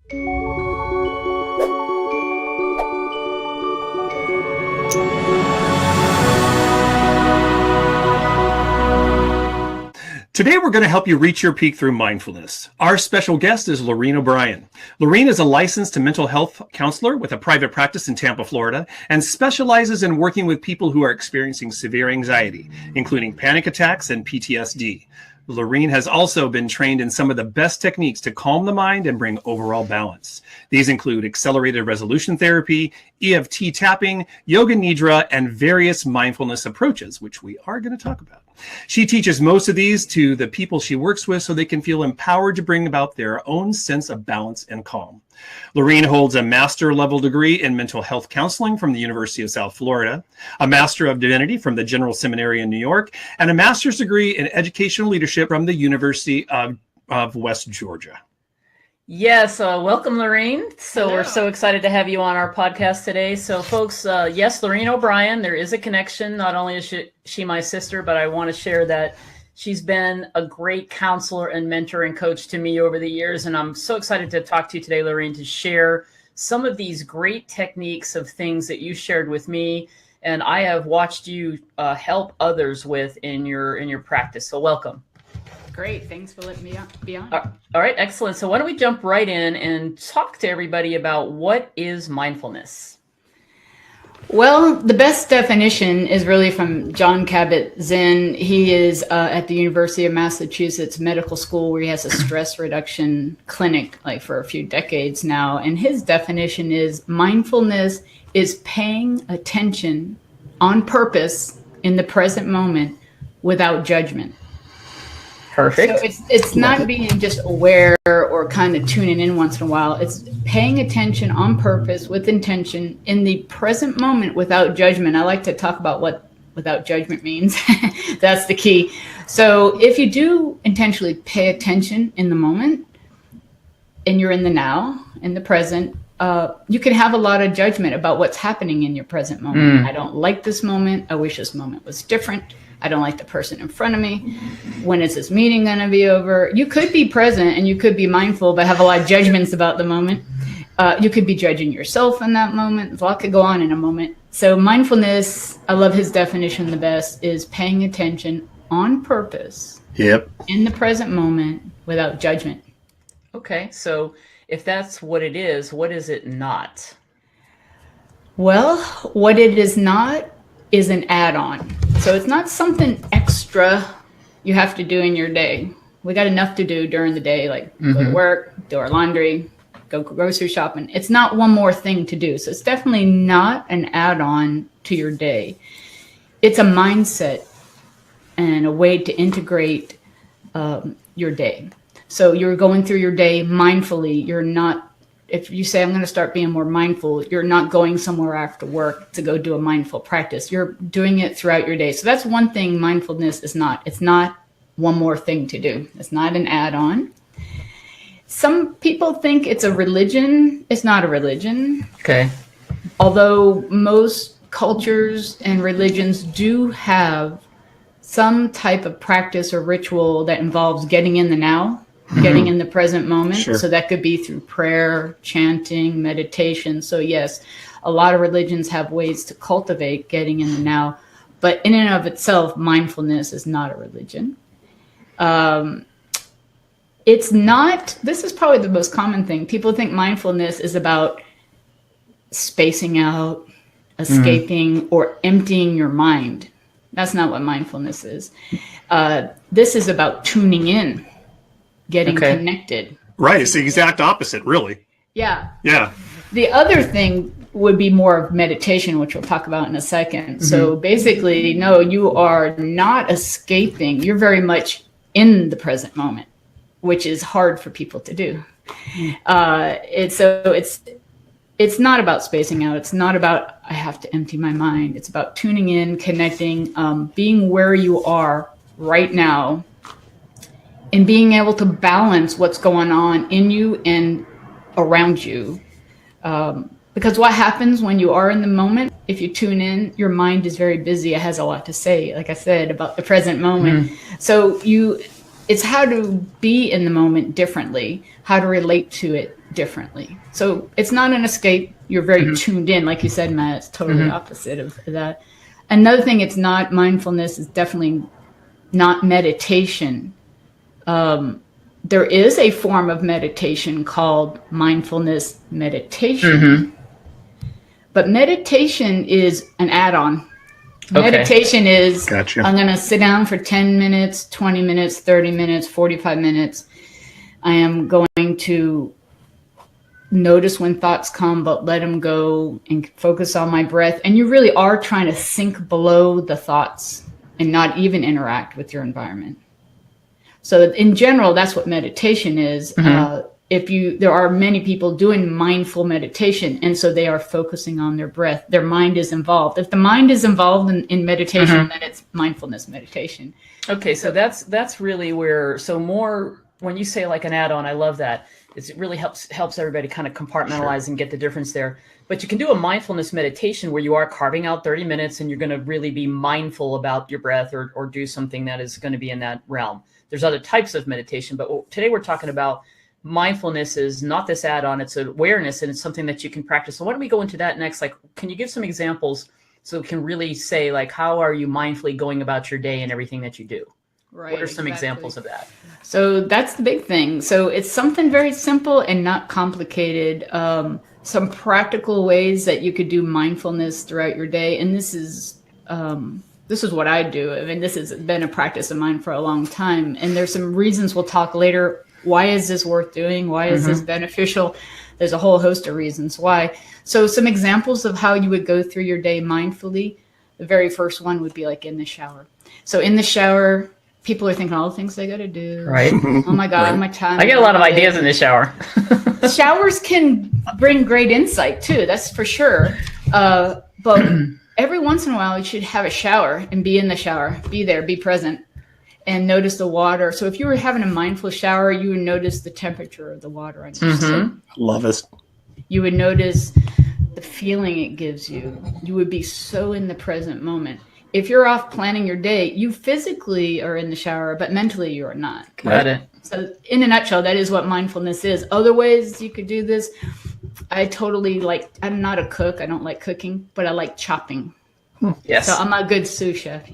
Today, we're going to help you reach your peak through mindfulness. Our special guest is Loreen O'Brien. Loreen is a licensed mental health counselor with a private practice in Tampa, Florida, and specializes in working with people who are experiencing severe anxiety, including panic attacks and PTSD. Loreen has also been trained in some of the best techniques to calm the mind and bring overall balance. These include accelerated resolution therapy, EFT tapping, yoga nidra, and various mindfulness approaches, which we are going to talk about. She teaches most of these to the people she works with so they can feel empowered to bring about their own sense of balance and calm. Loreen holds a master level degree in mental health counseling from the University of South Florida, a Master of Divinity from the General Seminary in New York, and a master's degree in educational leadership from the University of West Georgia. Yes, welcome, Loreen. So Hello. We're so excited to have you on our podcast today. So folks, yes, Loreen O'Brien, there is a connection. Not only is she my sister, but I want to share that she's been a great counselor and mentor and coach to me over the years. And I'm so excited to talk to you today, Loreen, to share some of these great techniques of things that you shared with me. And I have watched you help others with in your practice. So welcome. Great. Thanks for letting me be on. All right. Excellent. So why don't we jump right in and talk to everybody about what is mindfulness? Well, the best definition is really from Jon Kabat-Zinn. He is at the University of Massachusetts Medical School, where he has a stress reduction clinic like for a few decades now. And his definition is mindfulness is paying attention on purpose in the present moment without judgment. Perfect. So it's not being just aware or kind of tuning in once in a while. It's paying attention on purpose with intention in the present moment without judgment. I like to talk about what without judgment means. That's the key. So if you do intentionally pay attention in the moment and you're in the now, in the present, you can have a lot of judgment about what's happening in your present moment. I don't like this moment. I wish this moment was different. I don't like the person in front of me. When is this meeting going to be over? You could be present and you could be mindful, but have a lot of judgments about the moment. You could be judging yourself in that moment. A lot could go on in a moment. So mindfulness, I love his definition the best, is paying attention on purpose. Yep. In the present moment without judgment. Okay. So if that's what it is, what is it not? Well, what it is not is an add-on. So it's not something extra you have to do in your day. We got enough to do during the day, like go to work, do our laundry, go grocery shopping. It's not one more thing to do. So it's definitely not an add-on to your day. It's a mindset and a way to integrate your day. So you're going through your day mindfully. You're not, if you say, I'm going to start being more mindful, you're not going somewhere after work to go do a mindful practice. You're doing it throughout your day. So that's one thing mindfulness is not. It's not one more thing to do. It's not an add-on. Some people think it's a religion. It's not a religion. Okay. Although most cultures and religions do have some type of practice or ritual that involves getting in the now. Getting in the present moment. Sure. So that could be through prayer, chanting, meditation. So yes, a lot of religions have ways to cultivate getting in the now, but in and of itself, mindfulness is not a religion. It's not, this is probably the most common thing. People think mindfulness is about spacing out, escaping, or emptying your mind. That's not what mindfulness is. This is about tuning in. Getting connected. Right. It's the exact opposite, really. Yeah. Yeah. The other thing would be more of meditation, which we'll talk about in a second. So basically, no, you are not escaping. You're very much in the present moment, which is hard for people to do. It's not about spacing out. It's not about, I have to empty my mind. It's about tuning in, connecting, being where you are right now, and being able to balance what's going on in you and around you. Because what happens when you are in the moment, if you tune in, your mind is very busy. It has a lot to say, like I said, about the present moment. So it's how to be in the moment differently, how to relate to it differently. So it's not an escape. You're very tuned in. Like you said, Matt, it's totally opposite of that. Another thing, it's not mindfulness, is definitely not meditation. There is a form of meditation called mindfulness meditation. But meditation is an add-on. Okay. Meditation is, gotcha. I'm going to sit down for 10 minutes, 20 minutes, 30 minutes, 45 minutes. I am going to notice when thoughts come, but let them go and focus on my breath. And you really are trying to sink below the thoughts and not even interact with your environment. So in general, that's what meditation is. There are many people doing mindful meditation, and so they are focusing on their breath. Their mind is involved. If the mind is involved in meditation, then it's mindfulness meditation. Okay, so that's really where, so more, when you say like an add-on, I love that. It really helps everybody kind of compartmentalize and get the difference there. But you can do a mindfulness meditation where you are carving out 30 minutes and you're going to really be mindful about your breath or do something that is going to be in that realm. There's other types of meditation, but today we're talking about mindfulness is not this add-on, it's awareness, and it's something that you can practice. So why don't we go into that next? Like, can you give some examples so we can really say, like, how are you mindfully going about your day and everything that you do? Right. What are some examples of that? So that's the big thing. So it's something very simple and not complicated. Some practical ways that you could do mindfulness throughout your day. And this is what I do. I mean, this has been a practice of mine for a long time. And there's some reasons we'll talk later. Why is this worth doing? Why is this beneficial? There's a whole host of reasons why. So some examples of how you would go through your day mindfully. The very first one would be like in the shower. So in the shower, people are thinking all the things they got to do. Right. Oh my God, my time. I get a lot of ideas in the shower. Showers can bring great insight too. That's for sure. But every once in a while, you should have a shower and be in the shower. Be there, be present, and notice the water. So if you were having a mindful shower, you would notice the temperature of the water on your skin. Love it. You would notice the feeling it gives you. You would be so in the present moment. If you're off planning your day, you physically are in the shower, but mentally you are not. Got it. So in a nutshell, that is what mindfulness is. Other ways you could do this, I'm not a cook. I don't like cooking, but I like chopping. Yes. So I'm a good sous chef,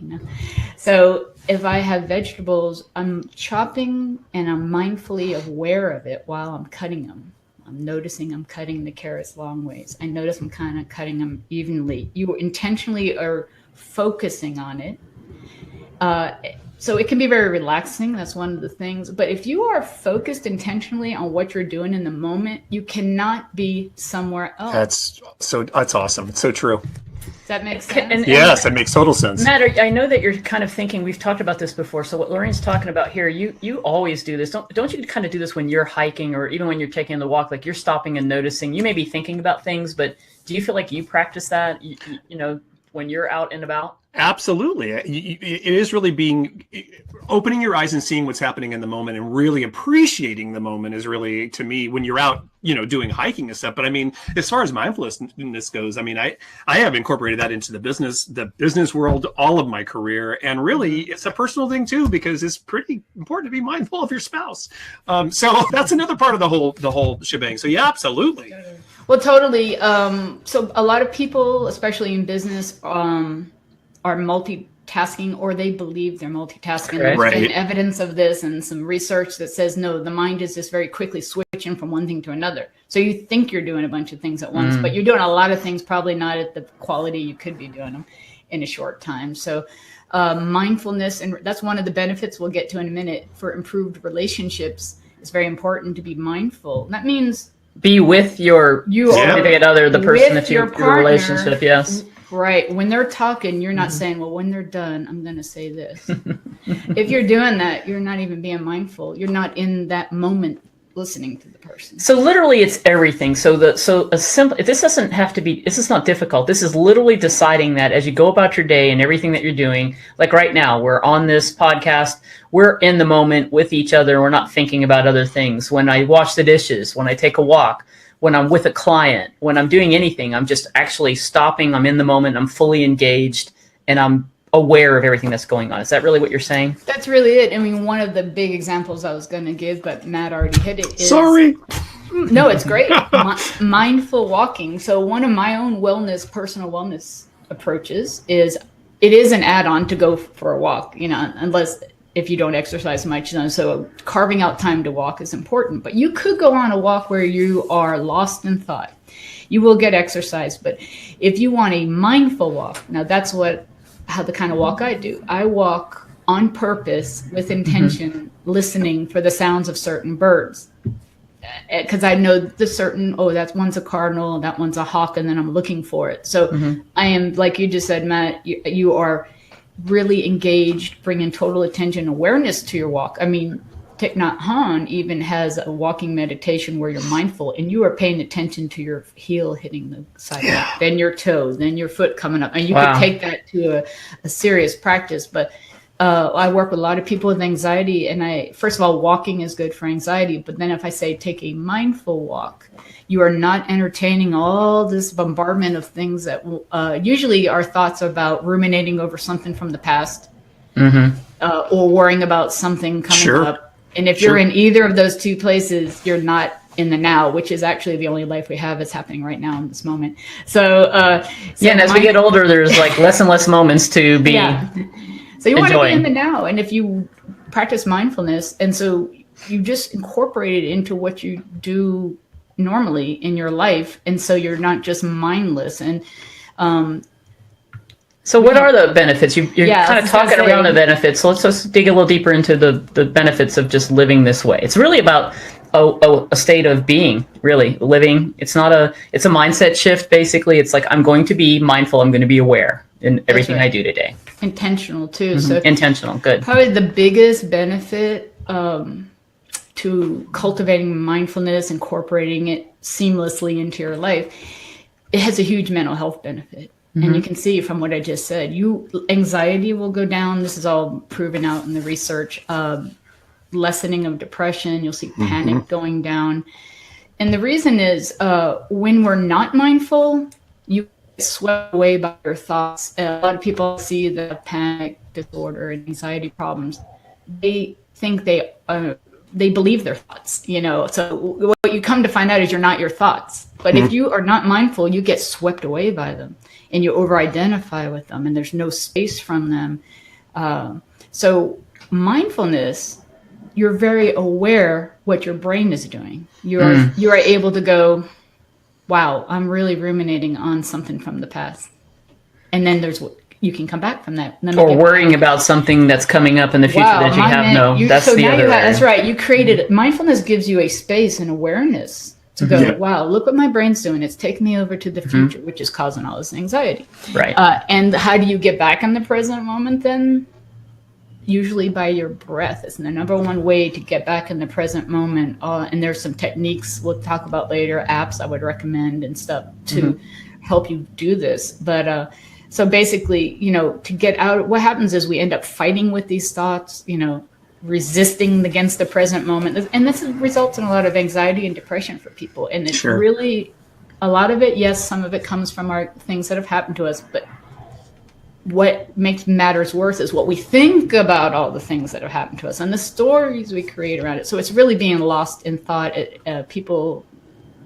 So if I have vegetables, I'm chopping and I'm mindfully aware of it while I'm cutting them. I'm noticing I'm cutting the carrots long ways. I notice I'm kind of cutting them evenly. You intentionally are focusing on it. So it can be very relaxing. That's one of the things. But if you are focused intentionally on what you're doing in the moment, you cannot be somewhere else. That's awesome. It's so true. Does that make sense? Yes, that makes total sense. Matt, I know that you're kind of thinking, we've talked about this before. So what Loreen's talking about here, you always do this. Don't you kind of do this when you're hiking or even when you're taking the walk, like you're stopping and noticing? You may be thinking about things, but do you feel like you practice that, when you're out and about? Absolutely. It is really opening your eyes and seeing what's happening in the moment and really appreciating the moment is really, to me, when you're out, doing hiking and stuff. But I mean, as far as mindfulness goes, I mean, I have incorporated that into the business world, all of my career. And really, it's a personal thing too, because it's pretty important to be mindful of your spouse. So that's another part of the whole shebang. So yeah, absolutely. Well, totally. So a lot of people, especially in business, are multitasking, or they believe they're multitasking. There's been evidence of this and some research that says, no, the mind is just very quickly switching from one thing to another. So you think you're doing a bunch of things at once, but you're doing a lot of things probably not at the quality you could be doing them in a short time. So mindfulness, and that's one of the benefits we'll get to in a minute for improved relationships. It's very important to be mindful. That means be with your significant other, the person that your relationship. Yes. Right. When they're talking, you're not saying, well, when they're done, I'm going to say this. If you're doing that, you're not even being mindful. You're not in that moment listening to the person. So literally it's everything. This doesn't have to be, this is not difficult. This is literally deciding that as you go about your day and everything that you're doing, like right now, we're on this podcast, we're in the moment with each other. We're not thinking about other things. When I wash the dishes, when I take a walk, when I'm with a client, when I'm doing anything, I'm just actually stopping. I'm in the moment. I'm fully engaged and I'm aware of everything that's going on. Is that really what you're saying? That's really it. I mean, one of the big examples I was going to give, but Matt already hit it. No, it's great. Mindful walking. So one of my own personal wellness approaches is it is an add-on to go for a walk, unless if you don't exercise much. So carving out time to walk is important. But you could go on a walk where you are lost in thought. You will get exercise. But if you want a mindful walk, now that's how the kind of walk I do. I walk on purpose with intention, listening for the sounds of certain birds. Because I know that one's a cardinal, that one's a hawk, and then I'm looking for it. So I am, like you just said, Matt, you are really engaged, bringing total attention, awareness to your walk. I mean, Thich Nhat Hanh even has a walking meditation where you're mindful and you are paying attention to your heel hitting the sidewalk, then your toes, then your foot coming up. And you could take that to a serious practice. But I work with a lot of people with anxiety, and first of all, walking is good for anxiety. But then if I say take a mindful walk, you are not entertaining all this bombardment of things that usually our thoughts are about ruminating over something from the past, or worrying about something coming up. And if you're in either of those two places, you're not in the now, which is actually the only life we have. It's happening right now in this moment. So and as we get older, there's like less and less moments to be. Yeah. So you want to be in the now. And if you practice mindfulness, and so you just incorporate it into what you do normally in your life. And so you're not just mindless. And so what are the benefits? You're kind of talking around the benefits. So let's just dig a little deeper into the benefits of just living this way. It's really about a state of being, really living. It's a mindset shift. Basically, it's like, I'm going to be mindful. I'm going to be aware in everything I do today. Intentional too. So intentional. Good. Probably the biggest benefit to cultivating mindfulness, incorporating it seamlessly into your life, it has a huge mental health benefit. And you can see from what I just said, anxiety will go down. This is all proven out in the research. Lessening of depression, you'll see panic going down. And the reason is when we're not mindful, you get swept away by your thoughts. A lot of people see the panic disorder and anxiety problems. They think they believe their thoughts, So what you come to find out is you're not your thoughts. But if you are not mindful, you get swept away by them and you over-identify with them and there's no space from them. So mindfulness, you're very aware what your brain is doing. You are able to go, wow, I'm really ruminating on something from the past. And then you can come back from that. Or worrying about something that's coming up in the future that you have that's the other. That's right. You created mindfulness gives you a space and awareness to go, wow, look what my brain's doing. It's taking me over to the future, which is causing all this anxiety. Right. And how do you get back in the present moment then? Usually by your breath. It's the number one way to get back in the present moment. And there's some techniques we'll talk about later, apps I would recommend and stuff to help you do this. But so basically, to get out, what happens is we end up fighting with these thoughts, resisting against the present moment. And this results in a lot of anxiety and depression for people. And it's really a lot of it, yes, some of it comes from our things that have happened to us, but what makes matters worse is what we think about all the things that have happened to us and the stories we create around it. So it's really being lost in thought. People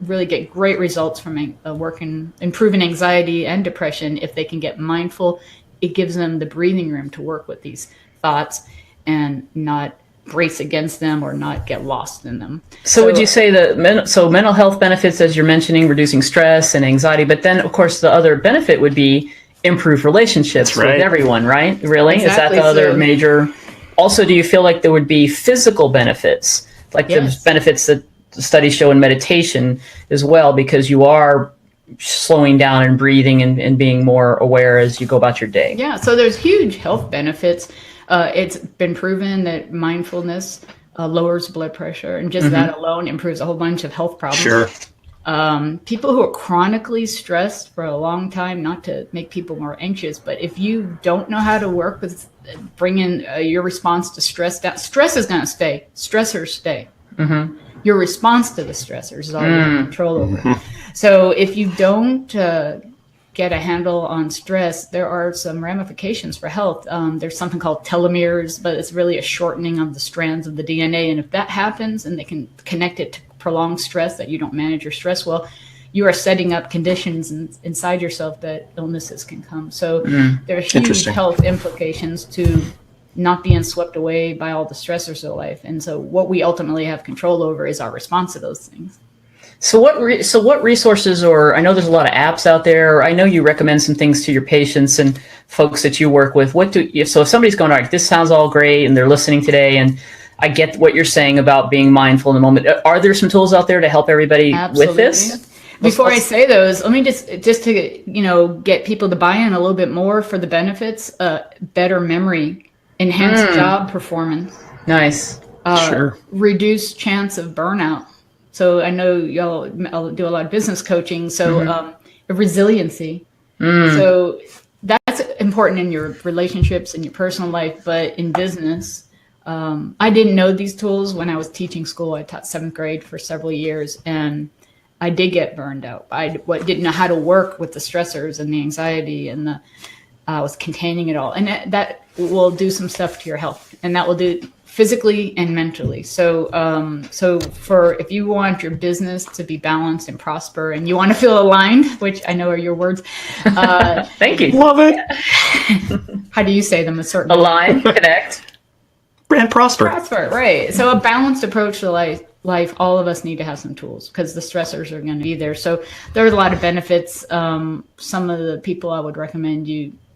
really get great results from improving anxiety and depression if they can get mindful. It gives them the breathing room to work with these thoughts and not brace against them or not get lost in them. So would you say that mental health benefits, as you're mentioning, reducing stress and anxiety, but then of course the other benefit would be improve relationships with everyone, right? Really? Exactly. Is that the other major? Also, do you feel like there would be physical benefits, like the benefits that the studies show in meditation as well, because you are slowing down and breathing and being more aware as you go about your day? Yeah, so there's huge health benefits. It's been proven that mindfulness lowers blood pressure, and just that alone improves a whole bunch of health problems. Sure. People who are chronically stressed for a long time, not to make people more anxious, but if you don't know how to work with bringing your response to stress down, stress is going to stay. Stressors stay. Your response to the stressors is all you have control over. So if you don't get a handle on stress, there are some ramifications for health. There's something called telomeres, but it's really a shortening of the strands of the DNA. And if that happens and they can connect it to prolonged stress, that you don't manage your stress well, you are setting up conditions inside yourself that illnesses can come. So there are huge health implications to not being swept away by all the stressors of life. And so what we ultimately have control over is our response to those things. So what resources, or I know there's a lot of apps out there, or I know you recommend some things to your patients and folks that you work with. So if somebody's going, all right, this sounds all great, and they're listening today, and I get what you're saying about being mindful in the moment, are there some tools out there to help everybody with this? Before I say those, let me just to get people to buy in a little bit more for the benefits, better memory, enhanced job performance. Nice. Reduced chance of burnout. So I know y'all do a lot of business coaching. So resiliency. So that's important in your relationships and your personal life, but in business, I didn't know these tools when I was teaching school. I taught 7th grade for several years, and I did get burned out. I didn't know how to work with the stressors and the anxiety, and I was containing it all. And that will do some stuff to your health, and that will do physically and mentally. So if you want your business to be balanced and prosper, and you want to feel aligned, which I know are your words. Thank you. Love it. How do you say them? Align, connect, and prosper. Prosper, right. So a balanced approach to life, all of us need to have some tools, because the stressors are going to be there. So there's a lot of benefits. Some of the people I would recommend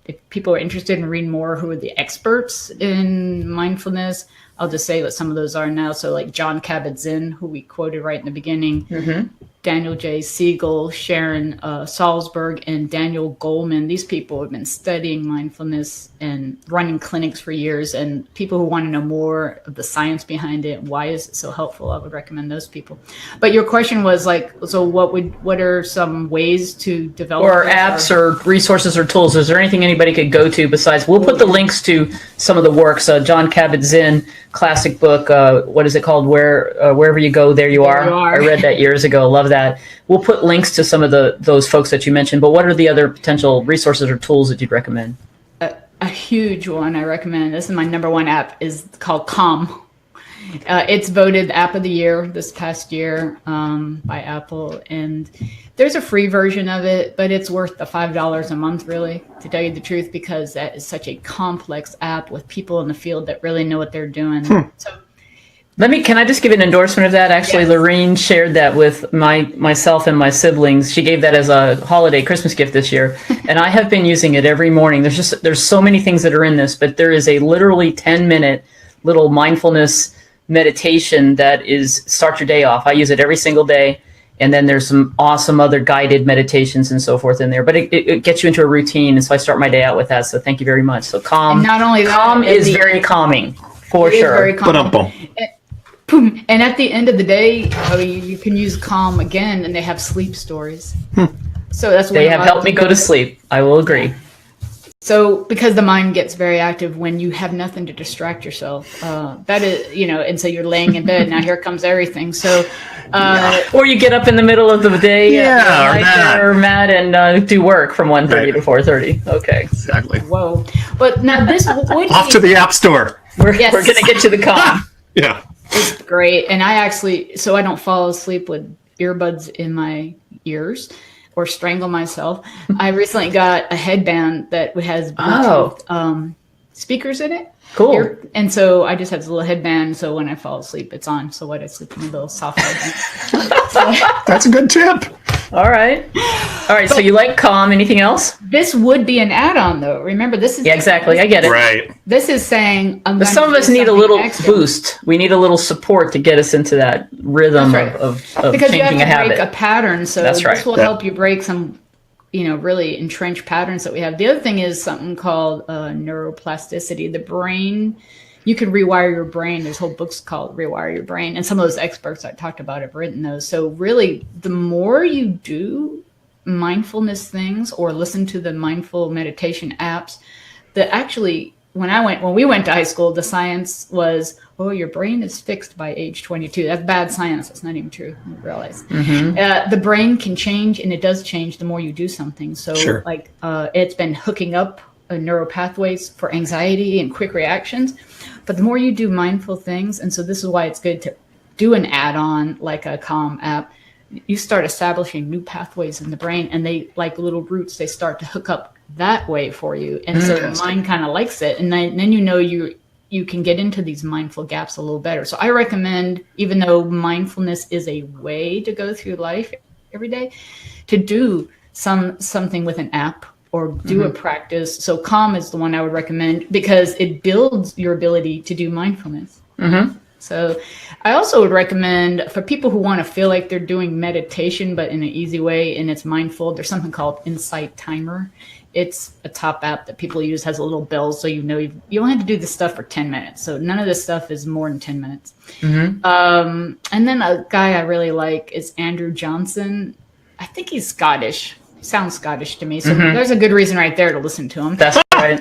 if people are interested in reading more who are the experts in mindfulness, I'll just say what some of those are now. So like Jon Kabat-Zinn, who we quoted right in the beginning, Daniel J. Siegel, Sharon Salzberg, and Daniel Goleman. These people have been studying mindfulness and running clinics for years, and people who want to know more of the science behind it, why is it so helpful, I would recommend those people. But your question was so what are some ways to develop, or apps or resources or tools? Is there anything anybody could go to besides? We'll put the links to some of the works. Jon Kabat-Zinn, classic book. What is it called? Wherever you go, there you are. I read that years ago. Love that. We'll put links to some of those folks that you mentioned. But what are the other potential resources or tools that you'd recommend? A huge one I recommend. This is my number one app. Is called Calm. It's voted app of the year this past year by Apple, and there's a free version of it, but it's worth the $5 a month, really, to tell you the truth, because that is such a complex app with people in the field that really know what they're doing. So can I just give an endorsement of that? Actually, yes. Loreen shared that with myself and my siblings. She gave that as a holiday Christmas gift this year. And I have been using it every morning. There's so many things that are in this, but there is a literally 10-minute little mindfulness meditation that start your day off. I use it every single day. And then there's some awesome other guided meditations and so forth in there. But it gets you into a routine. And so I start my day out with that. So thank you very much. So Calm. And not only that, Calm is very calming, for sure. Very calming. And at the end of the day, you can use Calm again, and they have sleep stories. So that's they have helped me go to sleep. I will agree. So because the mind gets very active when you have nothing to distract yourself, that is, and so you're laying in bed. Now here comes everything. So, or you get up in the middle of the day, or Matt, and do work from 1:30 to 4:30. Okay, exactly. Whoa! But now this would off to the App Store. We're going to get to the Calm. Yeah. It's great. And I don't fall asleep with earbuds in my ears or strangle myself. I recently got a headband that has Bluetooth speakers in it. Cool. And so I just have this little headband, so when I fall asleep, it's on. So I sleep in a little soft headband. That's a good tip. All right. So you like Calm. Anything else? This would be an add-on, though. Remember, this is... Yeah, exactly. I get it. Right. This is saying... But some of us need a little boost. We need a little support to get us into that rhythm of because changing you have to a habit. break a pattern, so That's right. This will help you break some, really entrenched patterns that we have. The other thing is something called neuroplasticity. The brain... You can rewire your brain. There's whole books called Rewire Your Brain. And some of those experts I talked about have written those. So really, the more you do mindfulness things or listen to the mindful meditation apps, when we went to high school, the science was, your brain is fixed by age 22. That's bad science. That's not even true. I realize. The brain can change, and it does change the more you do something. So it's been hooking up neural pathways for anxiety and quick reactions. But the more you do mindful things, and so this is why it's good to do an add-on like a Calm app, you start establishing new pathways in the brain, and they, like little roots, they start to hook up that way for you. And so the mind kind of likes it. And then you can get into these mindful gaps a little better. So I recommend, even though mindfulness is a way to go through life every day, to do something with an app or do a practice. So Calm is the one I would recommend because it builds your ability to do mindfulness. So I also would recommend for people who want to feel like they're doing meditation, but in an easy way, and it's mindful, there's something called Insight Timer. It's a top app that people use, has a little bell, so you only have to do this stuff for 10 minutes. So none of this stuff is more than 10 minutes. And then a guy I really like is Andrew Johnson. I think he's Scottish. Sounds Scottish to me. So there's a good reason right there to listen to him. That's right.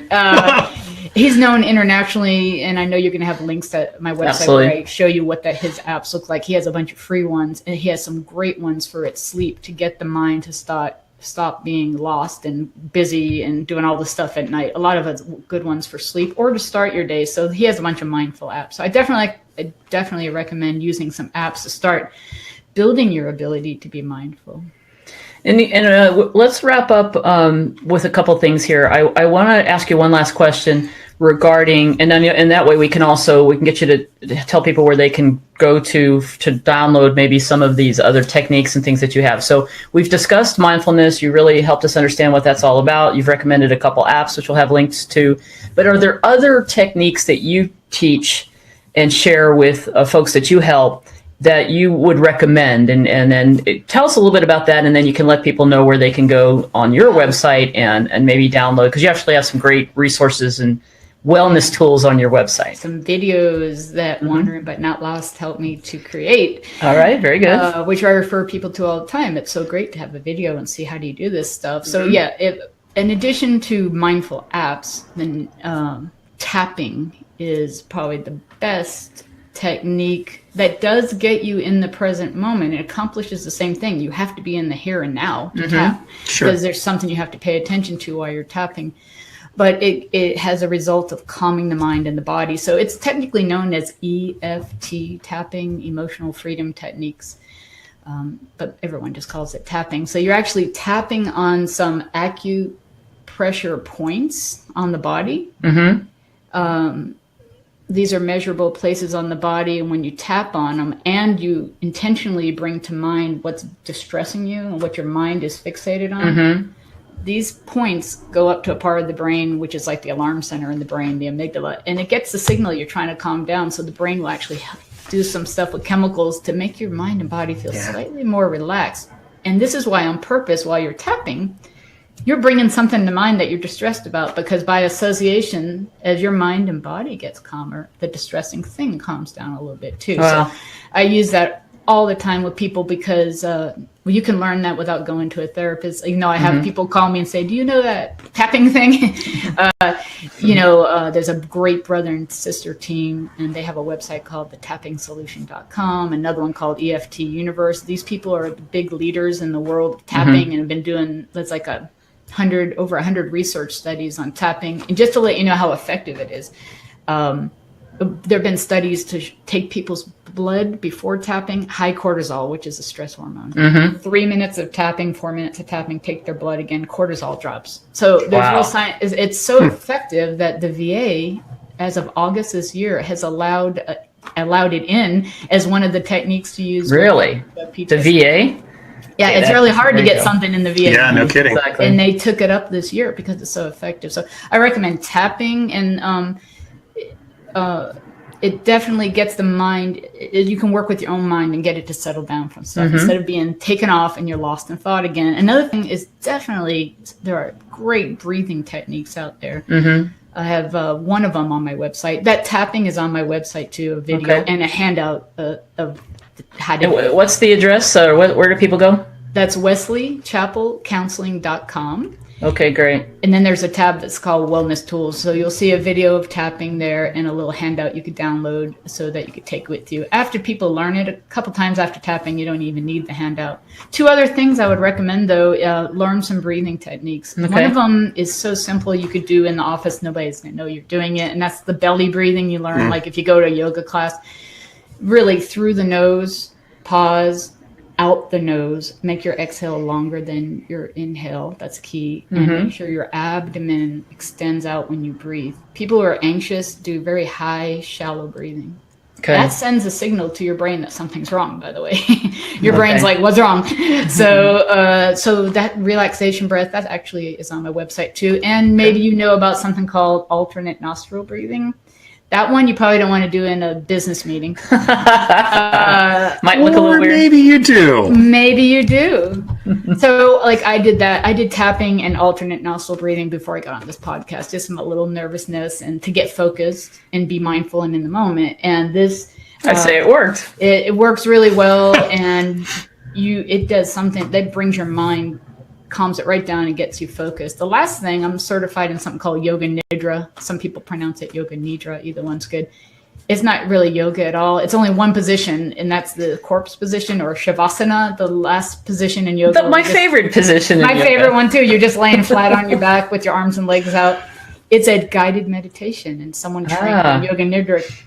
He's known internationally, and I know you're going to have links at my website where I show you what his apps look like. He has a bunch of free ones, and he has some great ones for its sleep to get the mind to stop being lost and busy and doing all the stuff at night. A lot of it's good ones for sleep or to start your day. So he has a bunch of mindful apps. So I definitely recommend using some apps to start building your ability to be mindful. And let's wrap up with a couple things here. I want to ask you one last question regarding, and that way we can get you to tell people where they can go to download maybe some of these other techniques and things that you have. So we've discussed mindfulness. You really helped us understand what that's all about. You've recommended a couple apps, which we'll have links to. But are there other techniques that you teach and share with folks that you help that you would recommend? And then tell us a little bit about that, and then you can let people know where they can go on your website and maybe download, because you actually have some great resources and wellness tools on your website. Some videos that Wandering but Not Lost helped me to create. All right, very good. Which I refer people to all the time. It's so great to have a video and see how do you do this stuff. So in addition to mindful apps, then tapping is probably the best technique that does get you in the present moment. It accomplishes the same thing. You have to be in the here and now to tap, because there's something you have to pay attention to while you're tapping. But it has a result of calming the mind and the body. So it's technically known as EFT, tapping, emotional freedom techniques. But everyone just calls it tapping. So you're actually tapping on some acupressure points on the body. These are measurable places on the body, and when you tap on them and you intentionally bring to mind what's distressing you and what your mind is fixated on, these points go up to a part of the brain, which is like the alarm center in the brain, the amygdala, and it gets the signal you're trying to calm down. So the brain will actually do some stuff with chemicals to make your mind and body feel slightly more relaxed. And this is why, on purpose, while you're tapping, you're bringing something to mind that you're distressed about, because by association, as your mind and body gets calmer, the distressing thing calms down a little bit too. Wow. So I use that all the time with people, because you can learn that without going to a therapist. I have people call me and say, do you know that tapping thing? There's a great brother and sister team, and they have a website called thetappingsolution.com, another one called EFT Universe. These people are big leaders in the world of tapping and have been doing, that's like over 100 research studies on tapping. And just to let you know how effective it is, there have been studies to take people's blood before tapping, high cortisol, which is a stress hormone. 3 minutes of tapping, 4 minutes of tapping, take their blood again, cortisol drops. So there's real science. It's so effective that the VA, as of August this year, has allowed it in as one of the techniques to use. Really? The VA? Yeah, it's really hard to get something in the VA. Yeah, no kidding. Exactly. And they took it up this year because it's so effective. So I recommend tapping, and it definitely gets the mind. You can work with your own mind and get it to settle down from stuff instead of being taken off and you're lost in thought again. Another thing is definitely there are great breathing techniques out there. I have one of them on my website. That tapping is on my website too, a video and a handout of how to do it. What's the address? Where do people go? That's wesleychapelcounseling.com. Okay, great. And then there's a tab that's called Wellness Tools. So you'll see a video of tapping there and a little handout you could download so that you could take with you. After people learn it a couple times after tapping, you don't even need the handout. 2 other things I would recommend, though, learn some breathing techniques. Okay. One of them is so simple you could do in the office. Nobody's going to know you're doing it. And that's the belly breathing you learn. Like if you go to a yoga class, really through the nose, pause, out the nose, make your exhale longer than your inhale. That's key. And make sure your abdomen extends out when you breathe. People who are anxious do very high, shallow breathing. Okay. That sends a signal to your brain that something's wrong, by the way. Your brain's like, what's wrong? So that relaxation breath, that actually is on my website too. And maybe you know about something called alternate nostril breathing. That one you probably don't want to do in a business meeting. Might look a little weird. Maybe you do. Maybe you do. So like I did that. I did tapping and alternate nostril breathing before I got on this podcast, just a little nervousness and to get focused and be mindful and in the moment. And this, I'd say it worked. It works really well. And it does something that brings your mind, calms it right down and gets you focused. The last thing, I'm certified in something called Yoga Nidra. Some people pronounce it Yoga Nidra. Either one's good. It's not really yoga at all. It's only one position, and that's the corpse position or Shavasana, the last position in yoga. My favorite position in yoga. My favorite one too. You're just laying flat on your back with your arms and legs out. It's a guided meditation, and someone trained in Yoga Nidra.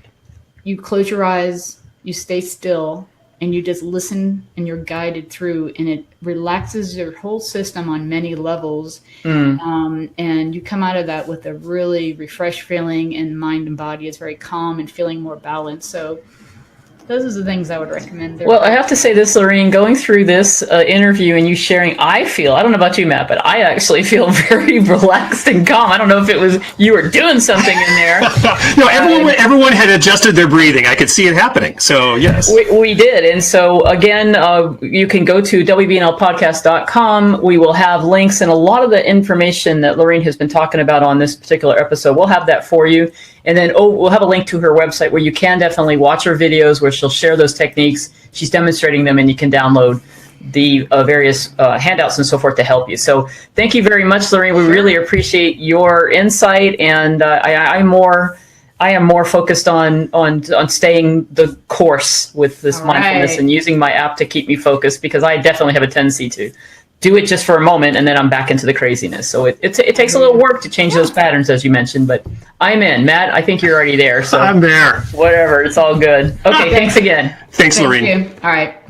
You close your eyes, you stay still, and you just listen, and you're guided through, and it relaxes your whole system on many levels. And you come out of that with a really refreshed feeling, and mind and body is very calm and feeling more balanced. So those are the things I would recommend. Well, I have to say this, Loreen, going through this interview and you sharing, I don't know about you, Matt, but I actually feel very relaxed and calm. I don't know if it was you were doing something in there. No, everyone had adjusted their breathing. I could see it happening. So, yes. We did. And so, again, you can go to WBNLpodcast.com. We will have links and a lot of the information that Loreen has been talking about on this particular episode. We'll have that for you. And then we'll have a link to her website where you can definitely watch her videos where she'll share those techniques. She's demonstrating them, and you can download the various handouts and so forth to help you. So thank you very much, Loreen. We really appreciate your insight, and I am more focused on staying the course with this mindfulness and using my app to keep me focused, because I definitely have a tendency to do it just for a moment and then I'm back into the craziness. So it takes a little work to change those patterns, as you mentioned, but I'm in. Matt, I think you're already there. So I'm there. Whatever. It's all good. Okay. Thanks again. Thanks, Loreen. Thank you. All right.